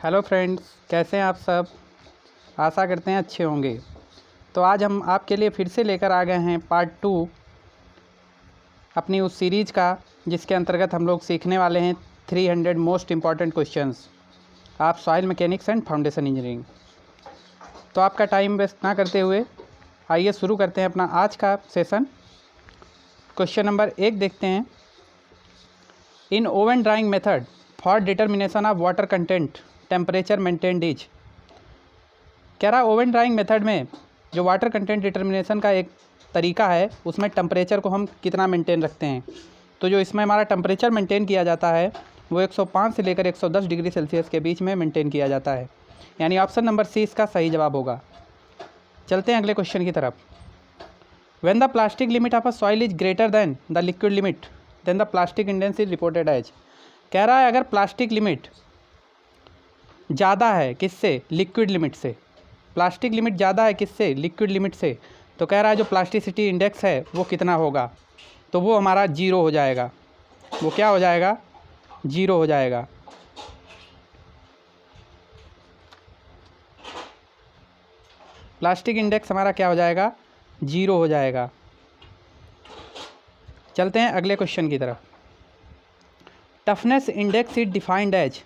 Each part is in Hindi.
हेलो फ्रेंड्स, कैसे हैं आप सब। आशा करते हैं अच्छे होंगे। तो आज हम आपके लिए फिर से लेकर आ गए हैं पार्ट 2 अपनी उस सीरीज़ का, जिसके अंतर्गत हम लोग सीखने वाले हैं 300 मोस्ट इम्पॉर्टेंट क्वेश्चंस आप soil mechanics and foundation engineering. तो आपका टाइम वेस्ट ना करते हुए आइए शुरू करते हैं अपना आज का सेशन। क्वेश्चन नंबर 1 देखते हैं। In oven drying method for determination of water content temperature maintained is. कह रहा ओवन ड्राइंग मेथड में जो वाटर कंटेंट डिटर्मिनेशन का एक तरीका है, उसमें टेम्परेचर को हम कितना मेंटेन रखते हैं। तो जो इसमें हमारा टेम्परेचर मेंटेन किया जाता है वो 105 से लेकर 110 डिग्री सेल्सियस के बीच में मेंटेन किया जाता है, यानी ऑप्शन नंबर सी इसका सही जवाब होगा। चलते हैं अगले क्वेश्चन की तरफ। When the plastic limit of a soil is greater than the liquid limit then the plastic index is reported as. कह रहा है अगर प्लास्टिक लिमिट ज़्यादा है किससे, लिक्विड लिमिट से। प्लास्टिक लिमिट ज़्यादा है किससे, लिक्विड लिमिट से। तो कह रहा है जो प्लास्टिसिटी इंडेक्स है वो कितना होगा, तो वो हमारा 0 हो जाएगा। वो क्या हो जाएगा, 0 हो जाएगा। प्लास्टिक इंडेक्स हमारा क्या हो जाएगा, 0 हो जाएगा। चलते हैं अगले क्वेश्चन की तरफ। Toughness index is defined as.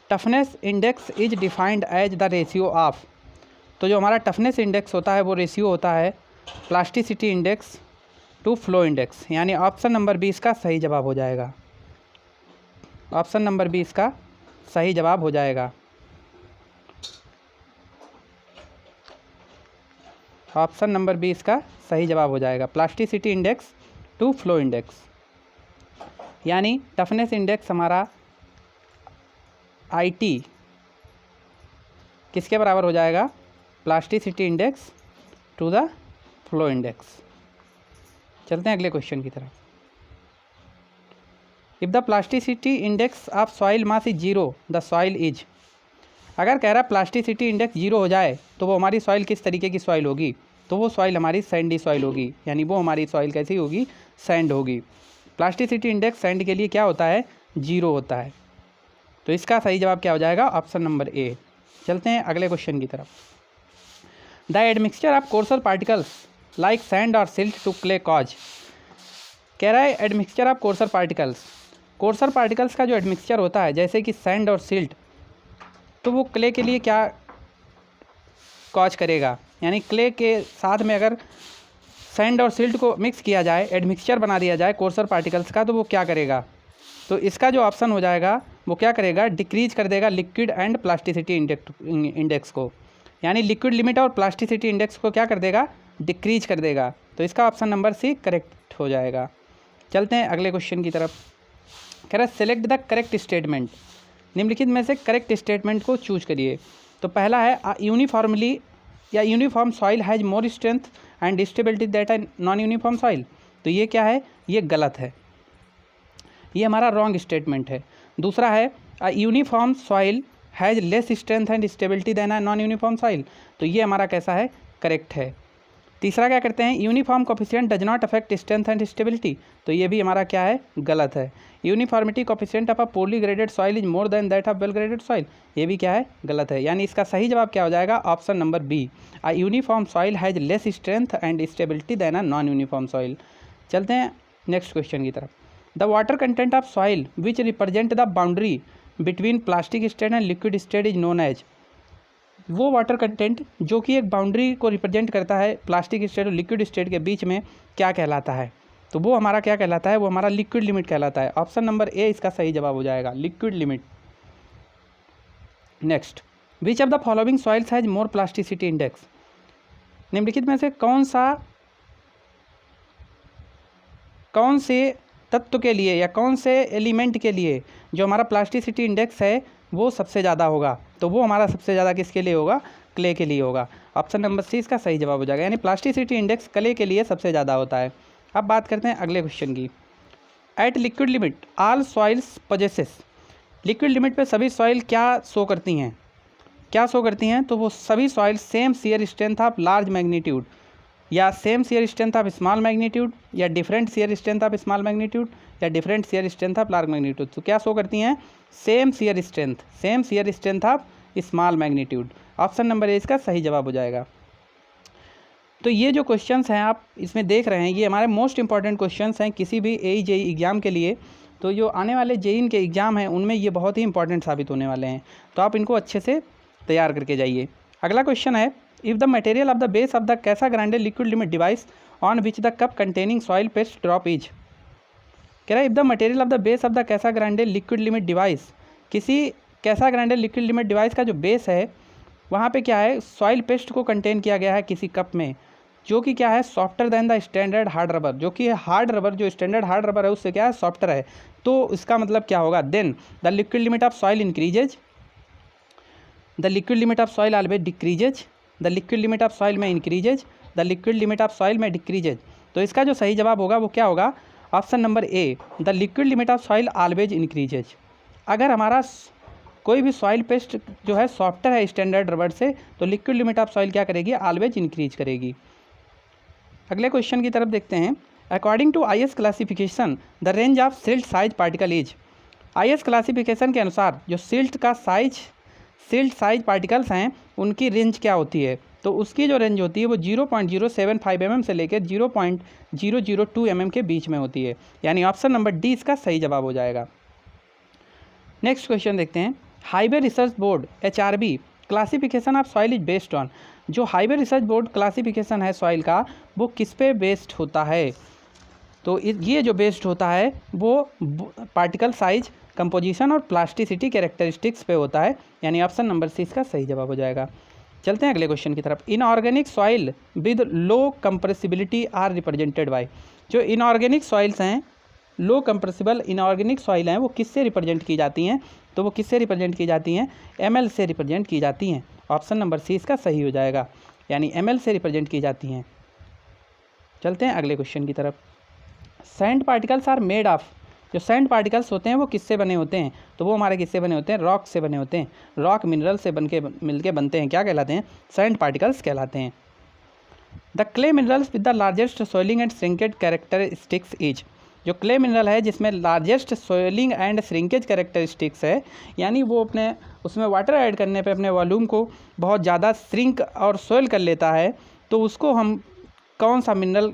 Toughness index is defined as the ratio of. तो जो हमारा टफनेस इंडेक्स होता है वो रेशियो होता है plasticity index to flow index, यानी ऑप्शन नंबर 20 का सही जवाब हो जाएगा। ऑप्शन नंबर 20 का सही जवाब हो जाएगा। ऑप्शन नंबर 20 का सही जवाब हो जाएगा, plasticity index to flow index. यानी टफनेस इंडेक्स हमारा IT किसके बराबर हो जाएगा, plasticity index to the flow index. चलते हैं अगले क्वेश्चन की तरफ। If the plasticity index of soil mass is 0 the soil is. अगर कह रहा है प्लास्टिसिटी इंडेक्स 0 हो जाए तो वो हमारी सॉइल किस तरीके की सॉइल होगी, तो वो सॉइल हमारी सैंडी सॉइल होगी, यानी वो हमारी सॉइल कैसी होगी, सैंड होगी। प्लास्टिसिटी इंडेक्स सैंड के लिए क्या होता है, 0 होता है। तो इसका सही जवाब क्या हो जाएगा, ऑप्शन नंबर ए। चलते हैं अगले क्वेश्चन की तरफ। The admixture of courser particles like sand और सिल्ट टू क्ले कॉज। कह रहा है admixture of courser particles. Courser particles का जो एडमिक्सचर होता है जैसे कि सैंड और सिल्ट, तो वो क्ले के लिए क्या कॉज करेगा, यानी क्ले के साथ में अगर सैंड और सिल्ट को मिक्स किया जाए, एडमिक्सचर बना दिया जाए कोर्सर पार्टिकल्स का, तो वो क्या करेगा। तो इसका जो ऑप्शन हो जाएगा वो क्या करेगा, डिक्रीज कर देगा लिक्विड एंड प्लास्टिसिटी इंडेक्स को, यानी लिक्विड लिमिट और प्लास्टिसिटी इंडेक्स को क्या कर देगा, डिक्रीज कर देगा। तो इसका ऑप्शन नंबर सी करेक्ट हो जाएगा। चलते हैं अगले क्वेश्चन की तरफ। कह रहा है सेलेक्ट द करेक्ट स्टेटमेंट। निम्नलिखित में से करेक्ट स्टेटमेंट को चूज करिए। तो पहला है यूनिफॉर्मली या uniform soil has more strength and stability that a non uniform soil. तो ये क्या है, ये गलत है, ये हमारा रॉन्ग स्टेटमेंट है। दूसरा है uniform soil has less strength and stability than a non uniform soil. तो ये हमारा कैसा है, करेक्ट है। तीसरा क्या करते हैं, uniform coefficient does not affect strength and stability. तो ये भी हमारा क्या है, गलत है। Uniformity coefficient of a poorly graded soil is more than that of well graded soil. ये भी क्या है, गलत है। यानी इसका सही जवाब क्या हो जाएगा, option number B, a uniform soil has less strength and stability than a non uniform soil. चलते हैं नेक्स्ट क्वेश्चन की तरफ। The water content of soil which represent the boundary between plastic state and liquid state is known as. वो वाटर कंटेंट जो कि एक बाउंड्री को रिप्रेजेंट करता है प्लास्टिक स्टेट और लिक्विड स्टेट के बीच में, क्या कहलाता है। तो वो हमारा क्या कहलाता है, वो हमारा लिक्विड लिमिट कहलाता है। ऑप्शन नंबर ए इसका सही जवाब हो जाएगा, liquid limit. Next, which of the following soils has more plasticity index. निम्नलिखित में से कौन से तत्व के लिए या कौन से एलिमेंट के लिए जो हमारा प्लास्टिसिटी इंडेक्स है वो सबसे ज़्यादा होगा। तो वो हमारा सबसे ज़्यादा किसके लिए होगा, क्ले के लिए होगा। ऑप्शन नंबर सी इसका सही जवाब हो जाएगा, यानी प्लास्टिसिटी इंडेक्स क्ले के लिए सबसे ज़्यादा होता है। अब बात करते हैं अगले क्वेश्चन की। At liquid limit all soils possesses. Liquid limit पे सभी सॉइल क्या शो करती हैं, क्या शो करती हैं, तो वो सभी soil same shear strength of large magnitude या same shear strength of small magnitude या different shear strength of small magnitude या different shear strength of large magnitude. तो क्या शो करती हैं, same shear strength of small magnitude. Option number A इसका सही जवाब हो जाएगा। तो ये जो क्वेश्चंस हैं आप इसमें देख रहे हैं, ये हमारे मोस्ट इंपॉर्टेंट क्वेश्चंस हैं किसी भी AE JEE एग्ज़ाम के लिए। तो जो आने वाले JEE के एग्ज़ाम हैं उनमें ये बहुत ही इंपॉर्टेंट साबित होने वाले हैं, तो आप इनको अच्छे से तैयार करके जाइए। अगला क्वेश्चन है, if the material of the base of the Casagrande liquid limit device on which the cup containing soil paste drop is. कह रहा है if the material of the base of the Casagrande liquid limit device, किसी Casagrande liquid limit device का जो बेस है वहाँ पे क्या है, सॉइल पेस्ट को कंटेन किया गया है किसी कप में, जो कि क्या है softer then the standard hard rubber, जो कि हार्ड रबर, जो स्टैंडर्ड हार्ड रबर है उससे क्या है सॉफ्टर है। तो इसका मतलब क्या होगा, then the liquid limit of soil increases, the liquid limit of soil always decreases, the liquid limit of soil में increases, the liquid limit of soil में डिक्रीजेज। तो इसका जो सही जवाब होगा वो क्या होगा, option number A, the liquid limit of soil always increases. अगर हमारा कोई भी सॉइल पेस्ट जो है सॉफ्टर है स्टैंडर्ड रबर से, तो लिक्विड लिमिट ऑफ सॉइल क्या करेगी, ऑलवेज इंक्रीज करेगी। अगले क्वेश्चन की तरफ देखते हैं। According to IS classification the range of silt size particle is. IS classification के अनुसार जो सिल्ट साइज पार्टिकल्स हैं उनकी रेंज क्या होती है, तो उसकी जो रेंज होती है वो 0.075 mm से लेकर 0.002 mm के बीच में होती है, यानी ऑप्शन नंबर डी इसका सही जवाब हो जाएगा। नेक्स्ट क्वेश्चन देखते हैं। Highway research board HRB classification of soil is based on. जो हाईवे रिसर्च बोर्ड क्लासिफिकेशन है सॉइल का वो किस पे बेस्ड होता है, तो ये जो बेस्ड होता है वो पार्टिकल साइज, कंपोजिशन और प्लास्टिसिटी कैरेक्टरिस्टिक्स पे होता है, यानी ऑप्शन नंबर सी इसका सही जवाब हो जाएगा। चलते हैं अगले क्वेश्चन की तरफ। Inorganic soil with low compressibility are represented by. जो इनऑर्गेनिक सॉइल्स हैं, लो कंप्रेसिबल इनऑर्गेनिक सॉइल हैं, वो किससे रिप्रेजेंट की जाती हैं, तो वो किससे रिप्रेजेंट की जाती हैं, ML से रिप्रेजेंट की जाती हैं। ऑप्शन नंबर सी इसका सही हो जाएगा, यानी ML से रिप्रेजेंट की जाती हैं। चलते हैं अगले क्वेश्चन की तरफ। Sand particles are made of. जो सैंड पार्टिकल्स होते हैं वो किससे बने होते हैं, तो वो हमारे किससे बने होते हैं, रॉक से बने होते हैं। रॉक मिनरल से मिलके बनते हैं, क्या कहलाते हैं, सैंड पार्टिकल्स कहलाते हैं। The clay minerals with the largest swelling and shrinkage characteristics is. जो क्ले मिनरल है जिसमें largest swelling and shrinkage characteristics है, यानी वो अपने उसमें वाटर ऐड करने पे अपने वॉल्यूम को बहुत ज़्यादा श्रिंक और सोइल कर लेता है, तो उसको हम कौन सा मिनरल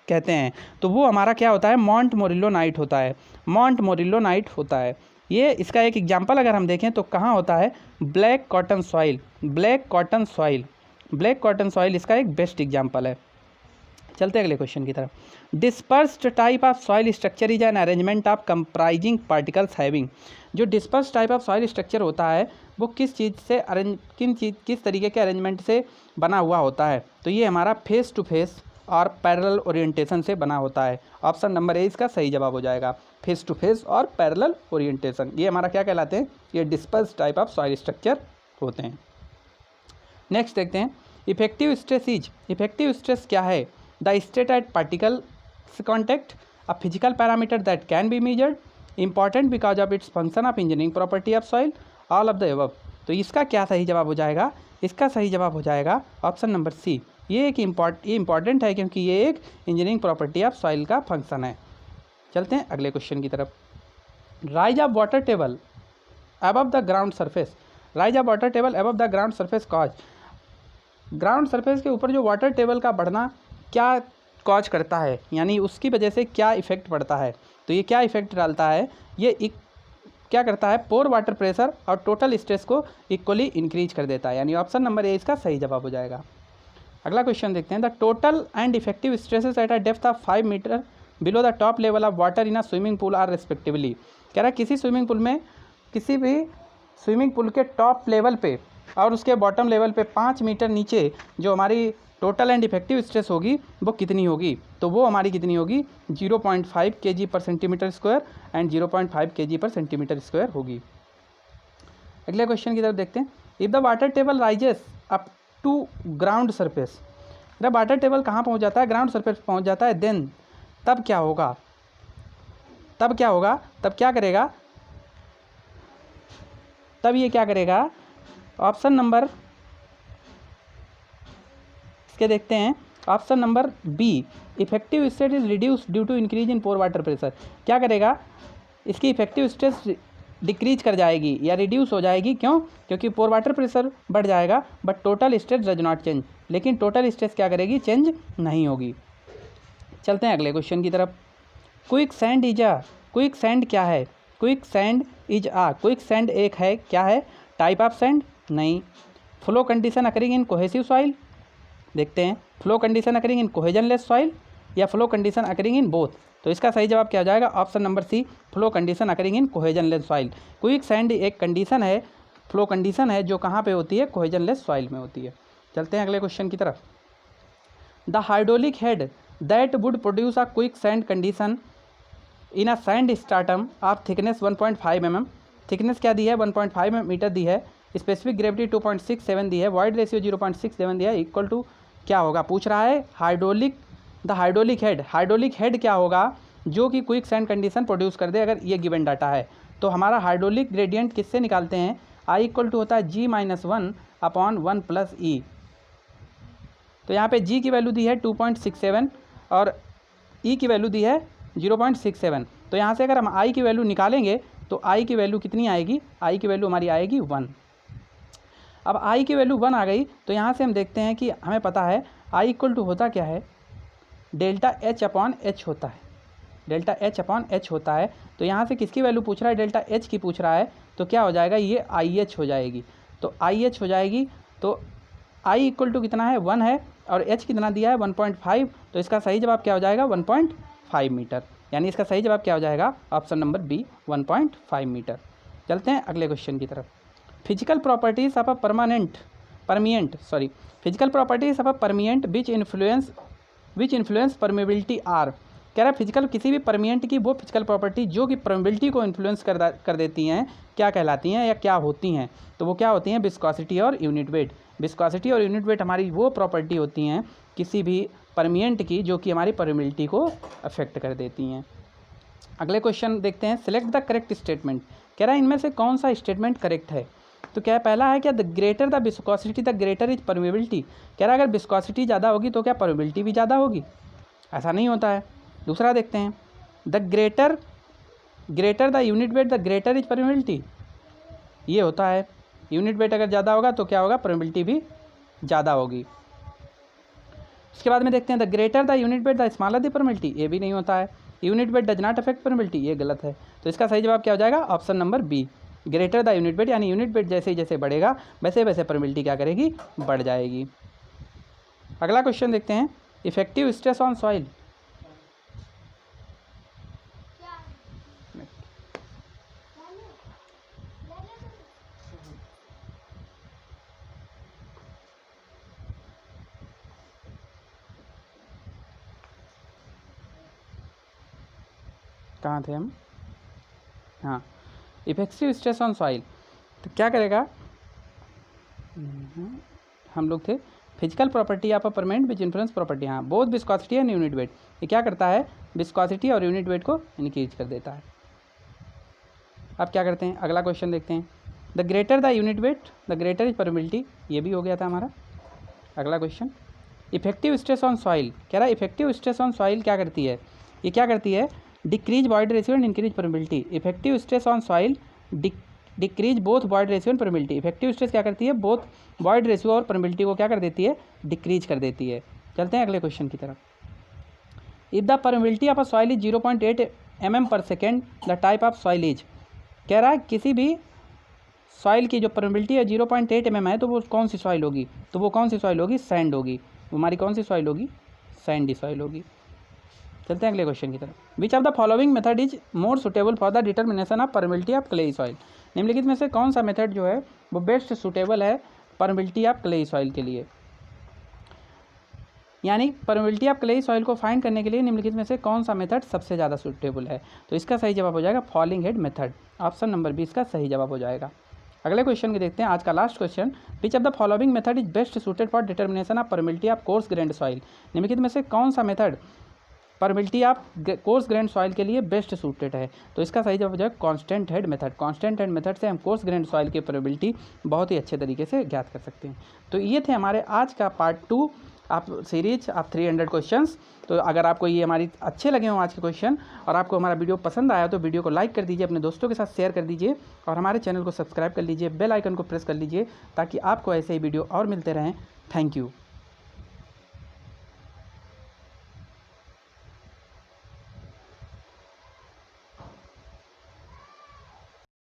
कहते हैं, तो वो हमारा क्या होता है, मॉन्ट मोरिल्लोनाइट होता है। मॉन्ट मोरिल्लोनाइट होता है ये। इसका एक एग्जांपल अगर हम देखें तो कहाँ होता है, black cotton soil. Black cotton soil इसका एक बेस्ट एग्जांपल है। चलते अगले क्वेश्चन की तरफ। Dispersed type of soil structure is an arrangement of comprising particles having. जो dispersed type of soil structure होता है वो किस तरीके के अरेंजमेंट से बना हुआ होता है, तो ये हमारा फेस टू फेस और पैरेलल ओरिएंटेशन से बना होता है। ऑप्शन नंबर ए इसका सही जवाब हो जाएगा, फेस टू फेस और पैरेलल ओरिएंटेशन। ये हमारा क्या कहलाते हैं, ये dispersed type of soil structure होते हैं। नेक्स्ट देखते हैं। इफेक्टिव स्ट्रेस क्या है, the state at particle contact, a physical parameter that can be measured, important because of its function of engineering property of soil, all of the above. तो इसका क्या सही जवाब हो जाएगा, इसका सही जवाब हो जाएगा ऑप्शन नंबर सी। ये इम्पॉर्टेंट है क्योंकि ये एक इंजीनियरिंग प्रॉपर्टी ऑफ सॉइल का फंक्शन है। चलते हैं अगले क्वेश्चन की तरफ। Rise of water table above the ground surface. Rise of water table above the ground surface cause. Ground surface के ऊपर जो वाटर टेबल का बढ़ना क्या कॉज करता है, यानी उसकी वजह से क्या इफेक्ट पड़ता है, तो ये क्या इफेक्ट डालता है, ये क्या करता है, पोर वाटर प्रेशर और टोटल स्ट्रेस को इक्वली इंक्रीज कर देता है, यानी ऑप्शन नंबर ए इसका सही जवाब हो जाएगा। अगला क्वेश्चन देखते हैं। The total and effective stresses at a depth of 5 metre below the top level of water in a swimming pool are respectively. कह रहा है किसी भी स्विमिंग पूल के टॉप लेवल पे और उसके बॉटम लेवल पे 5 मीटर नीचे जो हमारी टोटल एंड इफेक्टिव स्ट्रेस होगी वो कितनी होगी, तो वो हमारी कितनी होगी, 0.5 kg per centimetre square and 0.5 kg per centimetre square होगी। अगले क्वेश्चन की तरफ देखते हैं। If the water table rises up to ground surface. जब वाटर टेबल कहाँ पहुँच जाता है, ग्राउंड सरफेस पहुँच जाता है, देन तब क्या होगा, तब क्या करेगा, तब ये क्या करेगा, ऑप्शन नंबर इसके देखते हैं। Option number B, effective stress is reduce due to increase in pore water pressure. क्या करेगा, इसकी इफेक्टिव स्ट्रेस डिक्रीज कर जाएगी या रिड्यूस हो जाएगी। क्यों? क्योंकि पोर वाटर प्रेशर बढ़ जाएगा but total stress does not change, लेकिन टोटल स्ट्रेस क्या करेगी? चेंज नहीं होगी। चलते हैं अगले क्वेश्चन की तरफ। Quick sand is a, quick sand क्या है? Quick sand is ah, quick sand एक है, क्या है? Type of sand? नहीं। Flow condition occurring in cohesive soil? देखते हैं, flow condition occurring in cohesionless soil या flow condition occurring in both? तो इसका सही जवाब क्या हो जाएगा? Option number C, flow condition occurring in cohesionless soil. Quick sand एक कंडीशन है, फ्लो कंडीशन है जो कहाँ पे होती है? कोहेजनलेस सॉइल में होती है। चलते हैं अगले क्वेश्चन की तरफ। The hydraulic head that would produce a quick sand condition in a sand stratum of thickness 1.5 mm, thickness क्या दी है? 1.5 मीटर दी है, स्पेसिफिक ग्रेविटी 2.67 दी है, वॉइड रेशियो 0.67 दिया है, इक्वल टू क्या होगा? पूछ रहा है hydraulic, the hydraulic head, hydraulic head क्या होगा जो कि क्विक सैंड कंडीशन प्रोड्यूस कर दे? अगर ये गिवन डाटा है तो हमारा हाइड्रोलिक ग्रेडियंट किससे निकालते हैं? आई इक्वल टू होता है G-1/1 + E। तो यहाँ पे G की वैल्यू दी है 2.67 और E की वैल्यू दी है 0.67। तो यहाँ से अगर हम I की वैल्यू निकालेंगे तो I की वैल्यू कितनी आएगी? I की वैल्यू हमारी आएगी 1। अब I की वैल्यू 1 आ गई तो यहाँ से हम देखते हैं कि हमें पता है I इक्वल टू होता क्या है? डेल्टा H/H होता है, डेल्टा H/H होता है। तो यहाँ से किसकी वैल्यू पूछ रहा है? डेल्टा H की पूछ रहा है, तो क्या हो जाएगा? ये IH हो जाएगी। तो IH हो जाएगी, तो I इक्वल टू कितना है? 1 है, और H कितना दिया है? 1.5। तो इसका सही जवाब क्या हो जाएगा? 1.5 मीटर। यानी इसका सही जवाब क्या हो जाएगा? Option number B, 1.5 metre. चलते हैं अगले क्वेश्चन की तरफ। Physical properties of a physical properties of a permeant which influence permeability are. कह रहा है फिजिकल किसी भी परमिएंट की वो फिजिकल प्रॉपर्टी जो कि परमेबिलिटी को इन्फ्लुएंस कर देती हैं, क्या कहलाती हैं या क्या होती हैं? तो वो क्या होती हैं? विस्कोसिटी और यूनिट वेट। विस्कोसिटी और यूनिट वेट हमारी वो प्रॉपर्टी होती हैं किसी भी परमिएंट की जो कि हमारी परमेबिलिटी को अफेक्ट कर देती हैं। अगले क्वेश्चन देखते हैं। Select the correct statement. कह रहा है इनमें से कौन सा स्टेटमेंट करेक्ट है? तो क्या पहला है क्या? The greater the viscosity the greater is permeability. कह रहा है अगर विस्कोसिटी ज़्यादा होगी तो क्या परमेबिलिटी भी ज़्यादा होगी? ऐसा नहीं होता है। दूसरा देखते हैं, the greater the unit wait the greater is permeability, ये होता है। यूनिट वेट अगर ज़्यादा होगा तो क्या होगा? परमेबिलिटी भी ज़्यादा होगी। उसके बाद में देखते हैं, the greater the unit wait the smaller the permeability, ये भी नहीं होता है। Unit weight does not affect permeability, ये गलत है। तो इसका सही जवाब क्या हो जाएगा? Option number B, greater the unit weight, यानी यूनिट वेट जैसे जैसे बढ़ेगा वैसे वैसे परमेबिलिटी क्या करेगी? बढ़ जाएगी। अगला क्वेश्चन देखते हैं। Effective stress on soil. कहाँ थे हम? हाँ, इफेक्टिव स्ट्रेस ऑन सॉइल। तो क्या करेगा? हम लोग थे physical property of a permeant which influence property. हाँ, both viscosity and unit weight. ये क्या करता है? विस्कोसिटी और यूनिट वेट को इंक्रीज कर देता है। अब क्या करते हैं? अगला क्वेश्चन देखते हैं। The greater the unit wait the greater is permeability, ये भी हो गया था हमारा। अगला question, effective stress on soil. कह रहा है इफेक्टिव स्ट्रेस ऑन सॉइल क्या करती है? ये क्या करती है? Decrease void ratio and increase permeability. Effective stress on soil decrease both void ratio and permeability. Effective stress क्या करती है? बोथ वॉइड रेशियो और परमेबिलिटी को क्या कर देती है? डिक्रीज कर देती है। चलते हैं अगले क्वेश्चन की तरफ। If the permeability of a soil is 0.8 mm/s, the type of soil is. कह रहा है किसी भी सॉइल की जो परमेबिलिटी है 0.8 mm है तो वो कौन सी सॉइल होगी? तो वो कौन सी सॉइल होगी? सैंड होगी। वो हमारी कौन सी सॉइल होगी? सैंडी सॉइल होगी। चलते हैं अगले क्वेश्चन की तरफ। Which of the following method is more suitable for the determination of permeability of clayey soil. निम्नलिखित में से कौन सा मेथड जो है वो बेस्ट सुटेबल है परमेबिलिटी ऑफ क्लेई सॉइल के लिए? यानी परमेबिलिटी ऑफ क्लेई सॉइल को फाइंड करने के लिए निम्नलिखित में से कौन सा मेथड सबसे ज़्यादा सुटेबल है? तो इसका सही जवाब हो जाएगा falling head method. Option number B इसका सही जवाब हो जाएगा। अगले क्वेश्चन के देखते हैं, आज का last question. Which of the following method is best suited for determination of permeability of course grand soil. निम्नलिखित में से कौन सा method permeability of course grand soil के लिए बेस्ट सूटेड है? तो इसका सही जवाब हो जाएगा constant head method. Constant head method से हम कोर्स ग्रेन्ड सॉइल की परमेबिलिटी बहुत ही अच्छे तरीके से ज्ञात कर सकते हैं। तो ये थे हमारे आज का पार्ट 2 आप सीरीज आप 300 क्वेश्चंस। तो अगर आपको ये हमारी अच्छे लगे हों आज के क्वेश्चन और आपको हमारा वीडियो पसंद आया तो वीडियो को लाइक कर दीजिए, अपने दोस्तों के साथ शेयर कर दीजिए और हमारे चैनल को सब्सक्राइब कर लीजिए, बेल आइकन को प्रेस कर लीजिए ताकि आपको ऐसे ही वीडियो और मिलते रहें। Thank you.